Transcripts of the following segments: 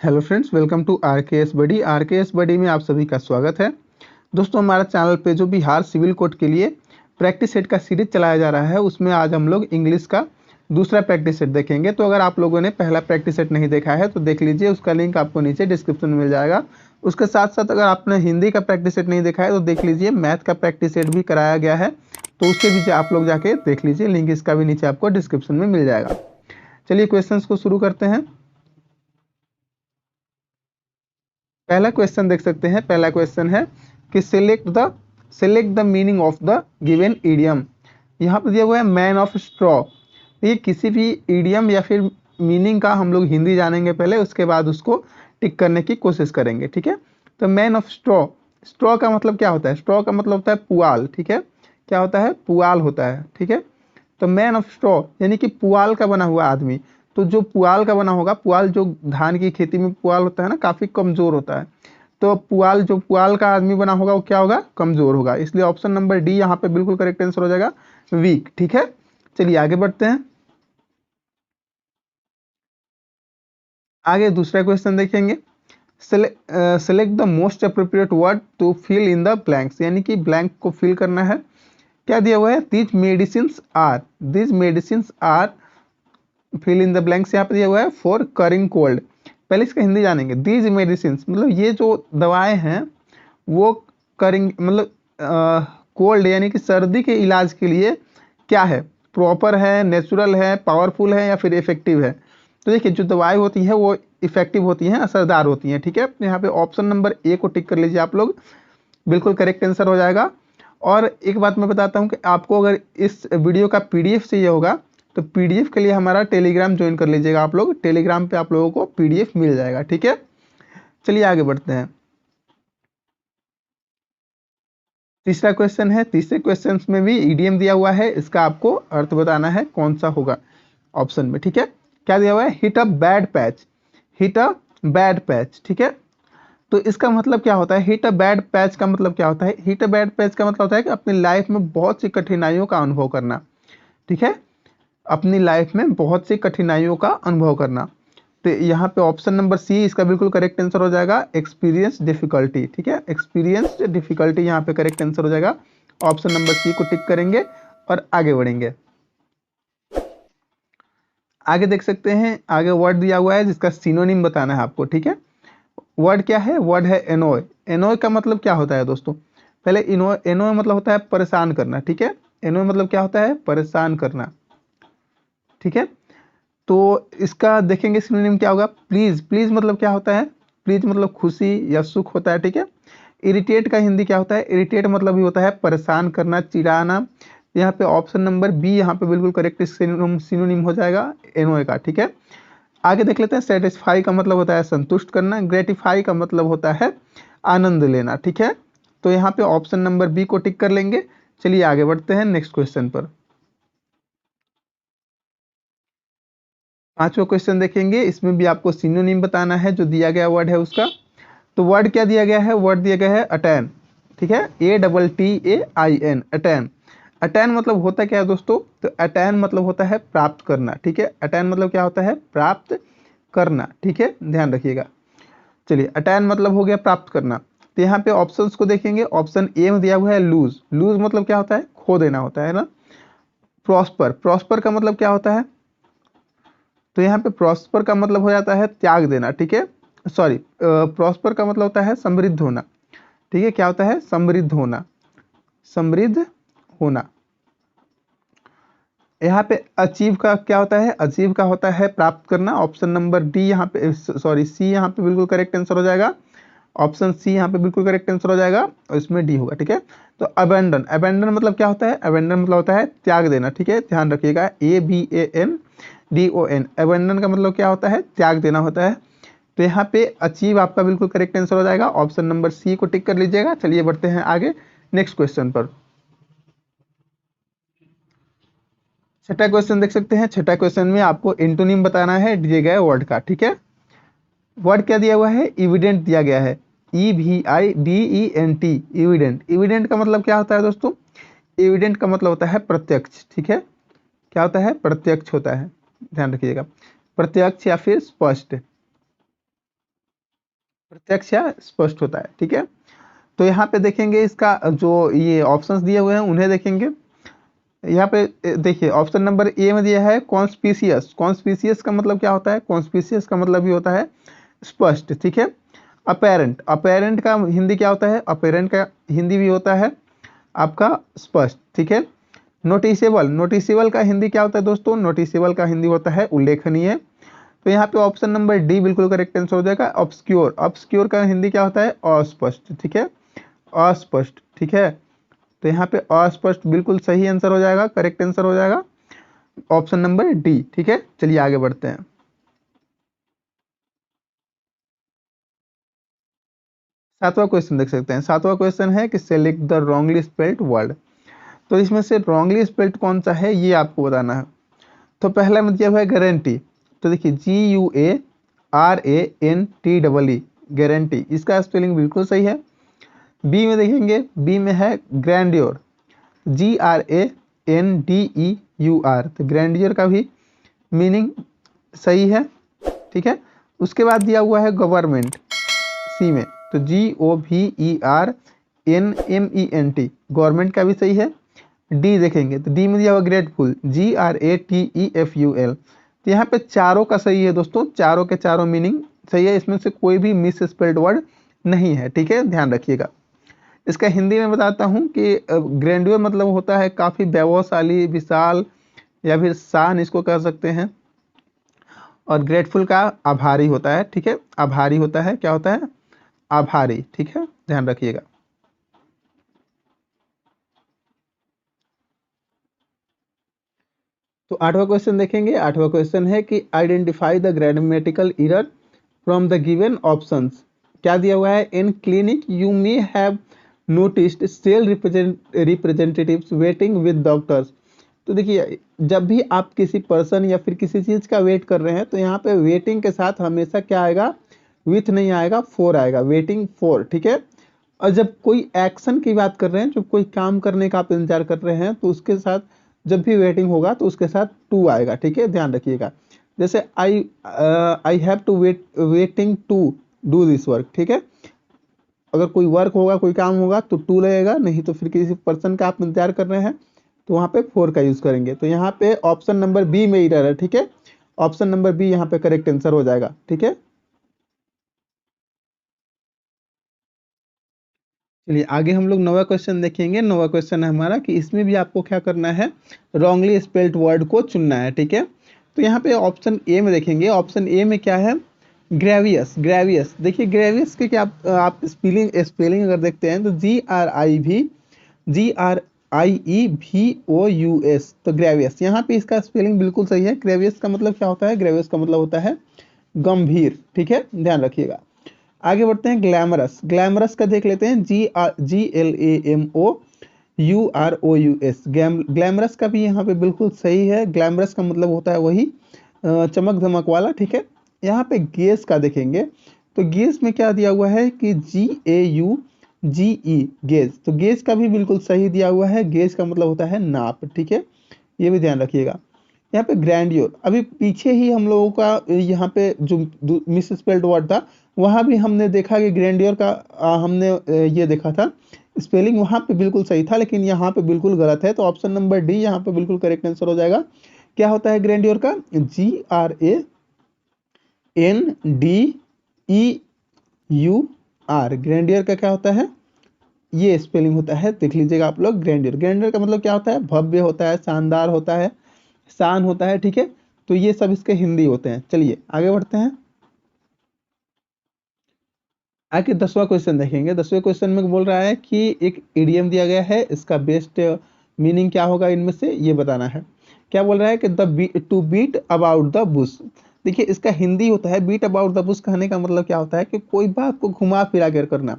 Hello friends, welcome to RKS buddy. RKS buddy में आप सभी का स्वागत है। दोस्तों, हमारा चैनल पे जो बिहार सिविल कोड के लिए प्रैक्टिस सेट का सीरीज चलाया जा रहा है, उसमें आज हम लोग इंग्लिश का दूसरा प्रैक्टिस सेट देखेंगे। तो अगर आप लोगों ने पहला प्रैक्टिस सेट नहीं देखा है तो देख लीजिए, उसका लिंक आपको नीचे डिस्क्रिप्शन में मिल जाएगा। उसके साथ साथ अगर आपने हिंदी का प्रैक्टिस सेट नहीं देखा है तो देख लीजिए, मैथ का प्रैक्टिस सेट भी कराया गया है, तो उसके भी आप लोग जाके देख लीजिए, लिंक इसका भी नीचे आपको डिस्क्रिप्शन में मिल जाएगा। चलिए क्वेश्चंस को शुरू करते हैं। पहला क्वेश्चन देख सकते हैं। पहला क्वेश्चन है कि select the meaning of the given idiom. यहाँ पर दिया हुआ है मैन ऑफ स्ट्रॉ। ये किसी भी इडियम या फिर मीनिंग का हम लोग हिंदी जानेंगे पहले, उसके बाद उसको टिक करने की कोशिश करेंगे। ठीक है, तो मैन ऑफ स्ट्रॉ, स्ट्रॉ का मतलब क्या होता है? स्ट्रॉ का मतलब होता है पुआल। ठीक है, क्या होता है? पुआल होता है। ठीक है, तो मैन ऑफ स्ट्रॉ यानी कि पुआल का बना हुआ आदमी। तो जो पुआल का बना होगा, पुआल जो धान की खेती में पुआल होता है ना, काफी कमजोर होता है। तो पुआल, जो पुआल का आदमी बना होगा वो क्या होगा? कमजोर होगा। इसलिए ऑप्शन नंबर डी यहाँ पे बिल्कुल करेक्ट आंसर हो जाएगा, वीक। ठीक है, चलिए आगे बढ़ते हैं। आगे दूसरा क्वेश्चन देखेंगे। Select the most appropriate word to fill in the blanks, यानी कि ब्लैंक को फिल करना है। क्या दिया हुआ है? These medicine are fill in the blanks यहाँ पे दिया हुआ है फॉर करिंग कोल्ड। पहले इसका हिंदी जानेंगे। दीज मेडिसिन मतलब ये जो दवाएं हैं वो करिंग मतलब कोल्ड यानी कि सर्दी के इलाज के लिए क्या है? प्रॉपर है, नेचुरल है, पावरफुल है या फिर इफेक्टिव है? तो देखिए, जो दवाई होती है वो इफेक्टिव होती हैं, असरदार होती हैं। ठीक है, यहाँ पे ऑप्शन नंबर ए को टिक कर लीजिए आप लोग, बिल्कुल करेक्ट आंसर हो जाएगा। और एक बात मैं बताता हूँ कि आपको अगर इस वीडियो का पीडीएफ चाहिए होगा तो पीडीएफ के लिए हमारा टेलीग्राम ज्वाइन कर लीजिएगा आप लोग। टेलीग्राम पे आप लोगों को पीडीएफ मिल जाएगा। ठीक है, चलिए आगे बढ़ते हैं। तीसरा क्वेश्चन है। तीसरे क्वेश्चन में भी ईडीएम दिया हुआ है, इसका आपको अर्थ बताना है कौन सा होगा ऑप्शन में। ठीक है, क्या दिया हुआ है? Hit a bad patch. Hit a bad patch. ठीक है, तो इसका मतलब क्या होता है? हिट अ बैड पैच का मतलब क्या होता है? हिट अ बैड पैच का मतलब होता है कि अपनी लाइफ में बहुत सी कठिनाइयों का अनुभव करना। ठीक है, अपनी लाइफ में बहुत सी कठिनाइयों का अनुभव करना। तो यहाँ पे ऑप्शन नंबर सी इसका बिल्कुल करेक्ट आंसर हो जाएगा, एक्सपीरियंस डिफिकल्टी। ठीक है, एक्सपीरियंस डिफिकल्टी यहाँ पे करेक्ट आंसर हो जाएगा। ऑप्शन नंबर सी को टिक करेंगे और आगे बढ़ेंगे। आगे देख सकते हैं, आगे वर्ड दिया हुआ है जिसका सिनोनिम बताना है आपको। ठीक है, वर्ड क्या है? वर्ड है एनोय। एनोय का मतलब क्या होता है दोस्तों? पहले इनो एनोय मतलब होता है परेशान करना। ठीक है, एनोय मतलब क्या होता है? परेशान करना। ठीक है, तो इसका देखेंगे सिनोनिम क्या होगा। प्लीज, प्लीज मतलब क्या होता है? प्लीज मतलब खुशी या सुख होता है। ठीक है, इरिटेट का हिंदी क्या होता है? इरिटेट मतलब भी होता है परेशान करना, चिढ़ाना। यहाँ पे ऑप्शन नंबर बी यहाँ पे बिल्कुल करेक्ट सिनोनिम हो जाएगा एनोय का। ठीक है, आगे देख लेते हैं। सेटिस्फाई का मतलब होता है संतुष्ट करना। ग्रेटिफाई का मतलब होता है आनंद लेना। ठीक है, तो यहाँ पे ऑप्शन नंबर बी को टिक कर लेंगे। चलिए आगे बढ़ते हैं नेक्स्ट क्वेश्चन पर। पांचवा क्वेश्चन देखेंगे, इसमें भी आपको सिनोनिम बताना है जो दिया गया वर्ड है उसका। तो वर्ड क्या दिया गया है? वर्ड दिया गया है अटैन। ठीक है, ATTAIN, अटैन। अटैन मतलब होता क्या है दोस्तों? तो अटैन मतलब होता है प्राप्त करना। ठीक है, अटैन मतलब क्या होता है? प्राप्त करना। ठीक है, ध्यान रखिएगा। चलिए, अटैन मतलब हो गया प्राप्त करना। तो यहाँ पे ऑप्शंस को देखेंगे। ऑप्शन ए में दिया हुआ है लूज। लूज मतलब क्या होता है? खो देना होता है ना। प्रॉस्पर, प्रॉस्पर का मतलब क्या होता है? तो यहाँ पे प्रॉस्पर का मतलब हो जाता है त्याग देना। ठीक है, सॉरी, प्रॉस्पर का मतलब होता है समृद्ध होना। ठीक है, क्या होता है? समृद्ध होना, समृद्ध होना। यहाँ पे अचीव का क्या होता है? अचीव का होता है प्राप्त करना। ऑप्शन नंबर डी यहाँ पे, सॉरी, सी यहाँ पे बिल्कुल करेक्ट आंसर हो जाएगा। ऑप्शन सी यहाँ पे बिल्कुल करेक्ट आंसर हो जाएगा और इसमें डी होगा। ठीक है, तो अबेंडन, अबेंडन मतलब क्या होता है? अबेंडन मतलब होता है त्याग देना। ठीक है, ध्यान रखिएगा, ABANDON। अबेंडन का मतलब क्या होता है? त्याग देना होता है। तो यहाँ पे अचीव आपका बिल्कुल करेक्ट आंसर हो जाएगा। ऑप्शन नंबर सी को टिक कर लीजिएगा। चलिए बढ़ते हैं आगे नेक्स्ट क्वेश्चन पर। छठा क्वेश्चन देख सकते हैं। छठा क्वेश्चन में आपको इंटोनिम बताना है दिए गए वर्ड का। ठीक है, वर्ड क्या दिया हुआ है? इविडेंट दिया गया है, EVIDENT, इविडेंट। इविडेंट का मतलब क्या होता है दोस्तों? एविडेंट का मतलब होता है प्रत्यक्ष। ठीक है, क्या होता है? प्रत्यक्ष होता है, ध्यान रखिएगा, प्रत्यक्ष या फिर स्पष्ट। प्रत्यक्ष या स्पष्ट होता है, ठीक है। तो यहाँ पे देखेंगे इसका जो ये ऑप्शंस दिए हुए हैं उन्हें देखेंगे। यहाँ पे देखिए ऑप्शन नंबर ए में दिया है कॉन्स्पिशियस। कॉन्स्पिशियस का मतलब क्या होता है? कॉन्स्पिशियस का मतलब ही होता है स्पष्ट, ठीक है। अपेरेंट, अपेरेंट का हिंदी क्या होता है? अपेरेंट का हिंदी भी होता है आपका स्पष्ट, ठीक है। नोटिसेबल, नोटिसेबल का हिंदी क्या होता है दोस्तों? नोटिसेबल का हिंदी होता है उल्लेखनीय। तो यहाँ पे ऑप्शन नंबर डी बिल्कुल करेक्ट आंसर हो जाएगा। ऑब्सक्योर, ऑब्सक्योर का हिंदी क्या होता है? अस्पष्ट, ठीक है, अस्पष्ट, ठीक है। तो यहाँ पे अस्पष्ट बिल्कुल सही आंसर हो जाएगा, करेक्ट आंसर हो जाएगा ऑप्शन नंबर डी, ठीक है। चलिए आगे बढ़ते हैं। सातवां क्वेश्चन देख सकते हैं। सातवां क्वेश्चन है कि select the wrongly spelled word. तो इसमें से रॉन्गली स्पेल्ड कौन सा है ये आपको बताना है। तो पहला में दिया हुआ है गारंटी। तो देखिए GUARANTEE, गारंटी, इसका स्पेलिंग बिल्कुल सही है। बी में देखेंगे, बी में है ग्रैंड्योर, GRANDEUR, तो ग्रैंड्योर का भी मीनिंग सही है, ठीक है। उसके बाद दिया हुआ है गवर्नमेंट, सी में, तो GOVERNMENT, गवर्नमेंट का भी सही है। डी देखेंगे तो डी में दिया हुआ ग्रेटफुल, GRATEFUL, तो यहाँ पे चारों का सही है दोस्तों, चारों के चारों मीनिंग सही है, इसमें से कोई भी मिस स्पेल्ड वर्ड नहीं है, ठीक है, ध्यान रखिएगा। इसका हिंदी में बताता हूँ कि ग्रैंड्योर मतलब होता है काफ़ी वैभवशाली, विशाल या फिर शान इसको कह सकते हैं। और ग्रेटफुल का आभारी होता है, ठीक है, आभारी होता है, क्या होता है? आभारी, ठीक है, ध्यान रखिएगा। तो आठवां क्वेश्चन देखेंगे। आठवां क्वेश्चन है कि identify the grammatical error from the given options. क्या दिया हुआ है? In clinic you may have noticed sale representatives waiting with doctors. तो देखिए जब भी आप किसी पर्सन या फिर किसी चीज़ का वेट कर रहे हैं तो यहाँ पे वेटिंग के साथ हमेशा क्या आएगा? विथ नहीं आएगा, फॉर आएगा, वेटिंग फॉर, ठीक है। और जब कोई एक्शन की बात कर रहे हैं, जब कोई काम करने का आप इंतजार कर रहे हैं तो उसके साथ जब भी वेटिंग होगा तो उसके साथ टू आएगा, ठीक है, ध्यान रखिएगा। जैसे I have to waiting to do this work, ठीक है। अगर कोई वर्क होगा, कोई काम होगा तो टू लगेगा, नहीं तो फिर किसी पर्सन का आप इंतजार कर रहे हैं तो वहाँ पे फोर का यूज़ करेंगे। तो यहाँ पे ऑप्शन नंबर बी में एरर है, ठीक है, ऑप्शन नंबर बी यहाँ पे करेक्ट आंसर हो जाएगा, ठीक है। चलिए आगे हम लोग नवा क्वेश्चन देखेंगे। नवा क्वेश्चन है हमारा कि इसमें भी आपको क्या करना है? रॉन्गली स्पेल्ड वर्ड को चुनना है, ठीक है। तो यहाँ पे ऑप्शन ए में देखेंगे, ऑप्शन ए में क्या है? ग्रेवियस, ग्रेवियस, देखिए ग्रेवियस के क्या आप स्पेलिंग स्पेलिंग अगर देखते हैं तो GRIVOUS, तो ग्रेवियस, यहाँ पे इसका स्पेलिंग बिल्कुल सही है। ग्रेवियस का मतलब क्या होता है? ग्रेवियस का मतलब होता है गंभीर, ठीक है, ध्यान रखिएगा। आगे बढ़ते हैं। ग्लैमरस, ग्लैमरस का देख लेते हैं, GLAMOUROUS, ग्लैमरस का भी यहाँ पे बिल्कुल सही है। ग्लैमरस का मतलब होता है वही चमक धमक वाला, ठीक है। यहाँ पे गेस का देखेंगे तो गेस में क्या दिया हुआ है कि GAUGE, गेज, तो गेज का भी बिल्कुल सही दिया हुआ है। गेज का मतलब होता है नाप, ठीक है, ये भी ध्यान रखिएगा। यहाँ पे ग्रैंडियोर, अभी पीछे ही हम लोगों का यहाँ पे जो मिस स्पेल्ड वर्ड था वहाँ भी हमने देखा कि ग्रैंडियोर का हमने ये देखा था, स्पेलिंग वहाँ पे बिल्कुल सही था, लेकिन यहाँ पे बिल्कुल गलत है। तो ऑप्शन नंबर डी यहाँ पे बिल्कुल करेक्ट आंसर हो जाएगा। क्या होता है ग्रैंडियोर का? GRANDEUR, ग्रैंडियर का क्या होता है? ये स्पेलिंग होता है, देख लीजिएगा आप लोग। ग्रैंडियर, ग्रैंडियर का मतलब क्या होता है? भव्य होता है, शानदार होता है, शान होता है, ठीक है। तो ये सब इसके हिंदी होते हैं। चलिए आगे बढ़ते हैं। आगे 10वां क्वेश्चन देखेंगे। 10वें क्वेश्चन में बोल रहा है कि एक इडियम दिया गया है, इसका बेस्ट मीनिंग क्या होगा इनमें से ये बताना है। क्या बोल रहा है कि to beat about the bush. देखिए इसका हिंदी होता है बीट अबाउट द बुश, कहने का मतलब क्या होता है कि कोई बात को घुमा फिरा कर करना,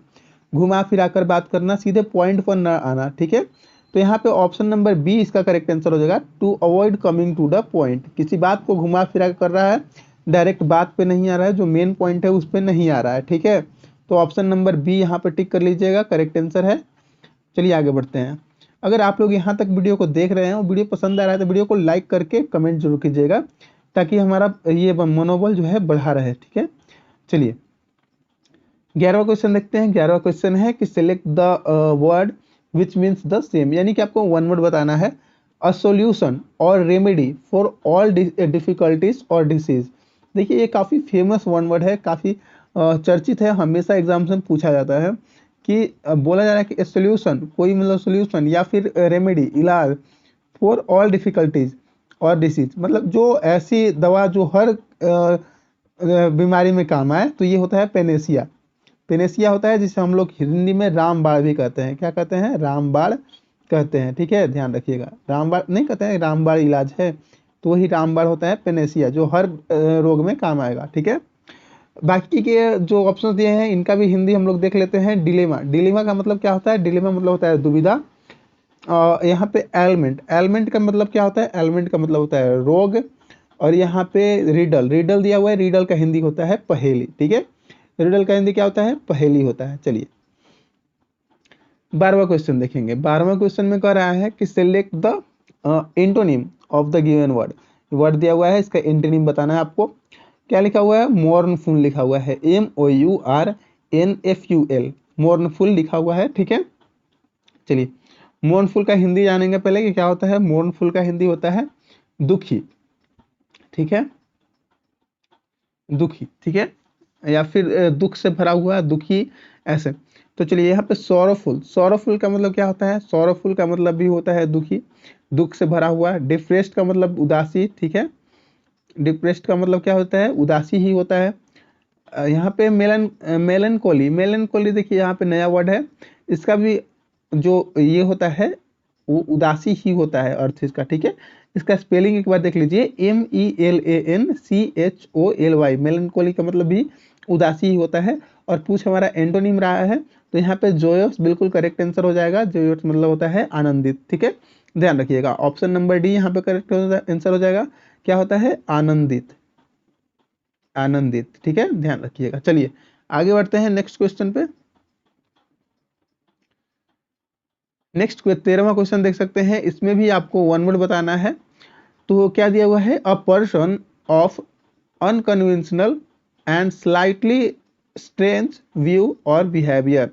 घुमा फिरा कर बात करना, सीधे पॉइंट पर ना आना, ठीक है। तो यहाँ पे ऑप्शन नंबर बी इसका करेक्ट आंसर हो जाएगा, to avoid coming to the point. किसी बात को घुमा फिरा कर रहा है, डायरेक्ट बात पे नहीं आ रहा है, जो मेन पॉइंट है उस पर नहीं आ रहा है, ठीक है। तो ऑप्शन नंबर बी यहाँ पे टिक कर लीजिएगा, करेक्ट आंसर है। चलिए आगे बढ़ते हैं। अगर आप लोग यहाँ तक वीडियो को देख रहे हैं और वीडियो पसंद आ रहा है तो वीडियो को लाइक करके कमेंट जरूर कीजिएगा, ताकि हमारा ये मनोबल जो है बढ़ा रहे, ठीक है। चलिए 11वां क्वेश्चन देखते हैं। 11वां क्वेश्चन है कि select the word which means the same, यानी कि आपको वन वर्ड बताना है। अ सॉल्यूशन और रेमेडी फॉर ऑल डिफिकल्टीज और डिसीज। देखिए ये काफ़ी फेमस वन वर्ड है, काफ़ी चर्चित है, हमेशा एग्जाम में पूछा जाता है कि बोला जा रहा है कि सोल्यूशन कोई मतलब सोल्यूशन या फिर रेमेडी इलाज फॉर ऑल डिफिकल्टीज और डिसीज, मतलब जो ऐसी दवा जो हर बीमारी में काम आए, तो ये होता है पेनेसिया। पेनेसिया होता है जिसे हम लोग हिंदी में रामबाण भी कहते हैं। क्या कहते हैं? रामबाण कहते हैं। ठीक है, ध्यान रखिएगा, रामबाण नहीं कहते हैं, रामबाण इलाज है, तो वही रामबाण होता है पेनेसिया, जो हर रोग में काम आएगा। ठीक है, बाकी के जो ऑप्शन दिए हैं इनका भी हिंदी हम लोग देख लेते हैं। डिलेमा, डिलेमा का मतलब क्या होता है? डिलेमा मतलब होता है दुविधा। यहाँ पे एलमेंट, एलमेंट का मतलब क्या होता है? एलमेंट का मतलब होता है रोग। और यहाँ पे रिडल, रिडल दिया हुआ है, रिडल का हिंदी होता है पहेली। ठीक है, रिडल का हिंदी क्या होता है? पहेली होता है। चलिए 12वां क्वेश्चन देखेंगे। 12वां क्वेश्चन में कह रहा है कि select the antonym of the given word. Word दिया हुआ है, इसका एंटोनिम बताना है आपको। क्या लिखा हुआ है? मोर्नफुल लिखा हुआ है, MOURNFUL, मोर्नफुल लिखा हुआ है। ठीक है, चलिए मोर्नफुल का हिंदी जानेंगे पहले कि क्या होता है। मोर्नफुल का हिंदी होता है दुखी। ठीक है, दुखी। ठीक है, या फिर दुख से भरा हुआ, दुखी, ऐसे। तो चलिए यहाँ पे सौरफुल, सौरफुल का मतलब क्या होता है? सौरफुल का मतलब भी होता है दुखी, दुख से भरा हुआ। डिप्रेस्ड का मतलब उदासी। ठीक है, डिप्रेस्ड का मतलब क्या होता है? उदासी ही होता है। यहाँ पे मेलनकोली, मेलनकोली देखिए यहाँ पे नया वर्ड है, इसका भी जो ये होता है वो उदासी ही होता है अर्थ इसका। ठीक है, इसका स्पेलिंग एक बार देख लीजिए, MELANCHOLY, मेलनकोली का मतलब भी उदासी ही होता है। और पूछ हमारा एंटोनिम रहा है, तो यहाँ पे जोयस बिल्कुल करेक्ट आंसर हो जाएगा। जोयस मतलब होता है आनंदित। ठीक है, ध्यान रखिएगा, ऑप्शन नंबर डी यहाँ पे करेक्ट आंसर हो जाएगा। क्या होता है? आनंदित, आनंदित। ठीक है, ध्यान रखिएगा। चलिए आगे बढ़ते हैं नेक्स्ट क्वेश्चन पे। नेक्स्ट 13वां क्वेश्चन देख सकते हैं, इसमें भी आपको वन वर्ड बताना है। तो क्या दिया हुआ है? A person of unconventional and slightly strange view और बिहेवियर।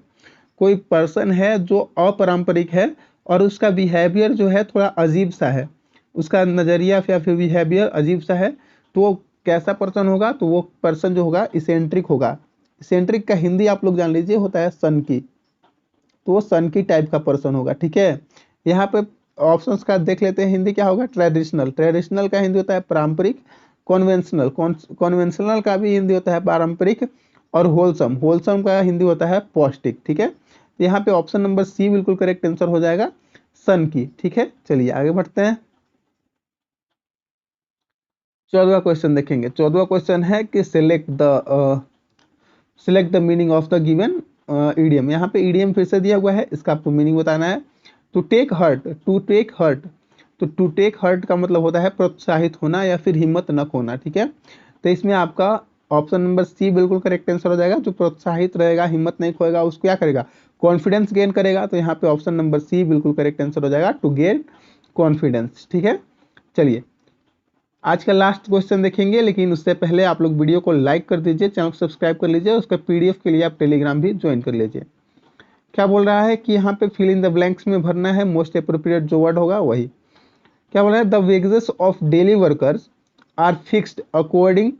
कोई पर्सन है जो अपारंपरिक है और उसका बिहेवियर जो है थोड़ा अजीब सा है, उसका नज़रिया या फिर बिहेवियर अजीब सा है। तो वो कैसा पर्सन होगा? तो वो पर्सन जो होगा इसेंट्रिक होगा। इसेंट्रिक का हिंदी आप लोग जान लीजिए, होता है सन की। तो वो सन की टाइप का पर्सन होगा। ठीक है, यहाँ पे ऑप्शंस का देख लेते हैं, हिंदी क्या होगा? ट्रेडिशनल, ट्रेडिशनल का हिंदी होता है पारंपरिक। कॉन्वेंशनल, कॉन्वेंशनल का भी हिंदी होता है पारंपरिक। और होलसम, होलसम का हिंदी होता है पौष्टिक। ठीक है, तो यहाँ पे ऑप्शन नंबर सी बिल्कुल करेक्ट आंसर हो जाएगा, सन की। ठीक है, चलिए आगे बढ़ते हैं। 14वां क्वेश्चन देखेंगे। 14वां क्वेश्चन है कि select the meaning of the given idiom. यहाँ पे ईडियम फिर से दिया हुआ है, इसका आपको मीनिंग बताना है। To take heart, to take heart, तो टू टेक हर्ट का मतलब होता है प्रोत्साहित होना या फिर हिम्मत न खोना। ठीक है, तो इसमें आपका ऑप्शन नंबर सी बिल्कुल करेक्ट आंसर हो जाएगा। जो प्रोत्साहित रहेगा, हिम्मत नहीं खोएगा, उसको क्या करेगा? कॉन्फिडेंस गेन करेगा। तो यहाँ पे ऑप्शन नंबर सी बिल्कुल करेक्ट आंसर हो जाएगा, टू गेन कॉन्फिडेंस। ठीक है, चलिए आज का लास्ट क्वेश्चन देखेंगे, लेकिन उससे पहले आप लोग वीडियो को लाइक कर दीजिए, चैनल को सब्सक्राइब कर लीजिए, उसका पीडीएफ के लिए आप टेलीग्राम भी ज्वाइन कर लीजिए। क्या बोल रहा है कि यहाँ पे फिल इन द ब्लैंक्स में भरना है, मोस्ट अप्रोप्रिएट जो वर्ड होगा वही। क्या बोल रहा है? The wages of daily workers are fixed according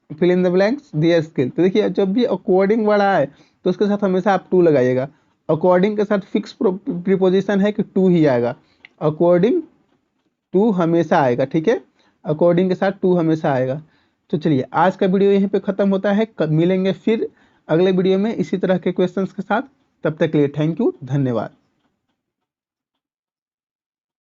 fill in the blanks their skill. तो देखिए जब भी अकॉर्डिंग वर्ड आए तो उसके साथ हमेशा आप टू लगाइएगा। अकॉर्डिंग के साथ फिक्स प्रीपोजिशन है कि टू ही आएगा। अकॉर्डिंग टू हमेशा आएगा। ठीक है, अकॉर्डिंग के साथ टू हमेशा आएगा। तो चलिए आज का वीडियो यहीं पे खत्म होता है, मिलेंगे फिर अगले वीडियो में इसी तरह के क्वेश्चंस के साथ। तब तक के लिए थैंक यू, धन्यवाद।